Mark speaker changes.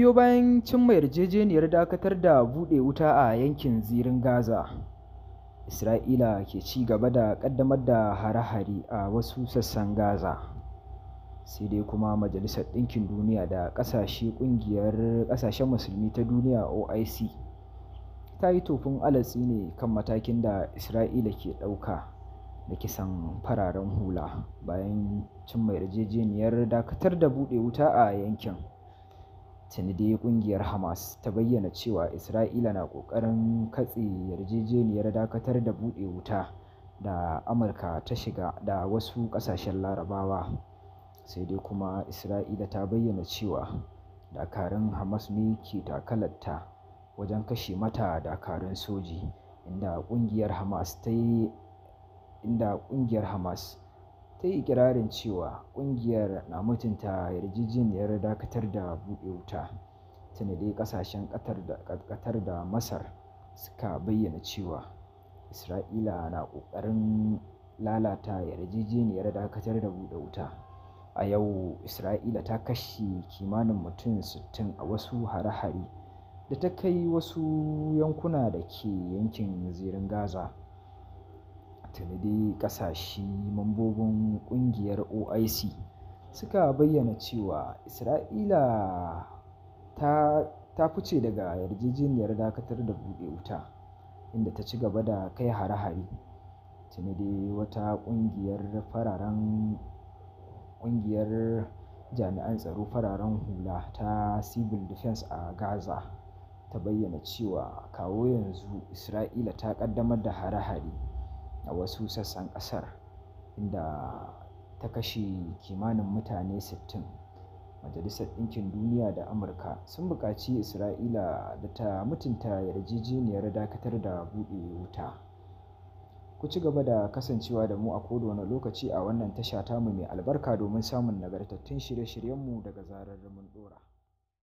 Speaker 1: biyo bayan cimma yarjejeniyar dakatar da buɗe wuta a yankin zirin Gaza, Isra'ila ke ci gaba da ƙaddamar da hare-hare a wasu sassan Gaza. Sai dai kuma Majalisar Ɗinkin Duniya da ƙungiyar ƙasashen Musulmi ta Duniya (OIC) ta yi tofin alatsi ne kan matakin da Isra'ila ke ɗauka da kisan fararen hula bayan cimma yarjejeniyar dakatar da buɗe wuta a yankin. Tuni dai ƙungiyar Hamas ta bayyana cewa Isra'ila na ƙoƙarin katse yarjejeniyar dakatar da buɗe wuta da Amurka ta shiga da wasu ƙasashen Larabawa. Sai dai kuma Isra'ila ta bayyana cewa dakarun Hamas ne ke takalarta wajen kashe mata dakarun soji, inda ƙungiyar Hamas ta yi ikirarin cewa ƙungiyar na mutunta yarjejeniyar dakatar da buɗe wuta. Tuni dai ƙasashen Qatar da Masar suka bayyana cewa Isra'ila na ƙoƙarin lalata yarjejeniyar dakatar da buɗe wuta. A yau Isra'ila ta kashe kimanin mutum 60 a wasu hare-hare da ta kai wasu yankuna da ke yankin zirin Gaza. Tuni dai ƙasashe mambobin ƙungiyar OIC suka bayyana cewa Isra'ila ta fice daga yarjejeniyar dakatar da buɗe wuta, inda ta ci gaba da kai hare-hare. Tuni dai wata ƙungiyar jami'an tsaro fararen hula ta Civil Defense a Gaza ta bayyana cewa kawo yanzu Isra'ila ta ƙaddamar da hare-hare a wasu sassan ƙasar, inda ta kashe kimanin mutane 60. Majalisar Ɗinkin Duniya da Amurka sun buƙaci Isra'ila da ta mutunta yarjejeniyar dakatar da buɗe wuta. Ku ci gaba da kasancewa da mu a kowane lokaci a wannan tasha tamu mai albarka domin samun nagartattun shirye-shiryenmu daga zarar mun ɗora.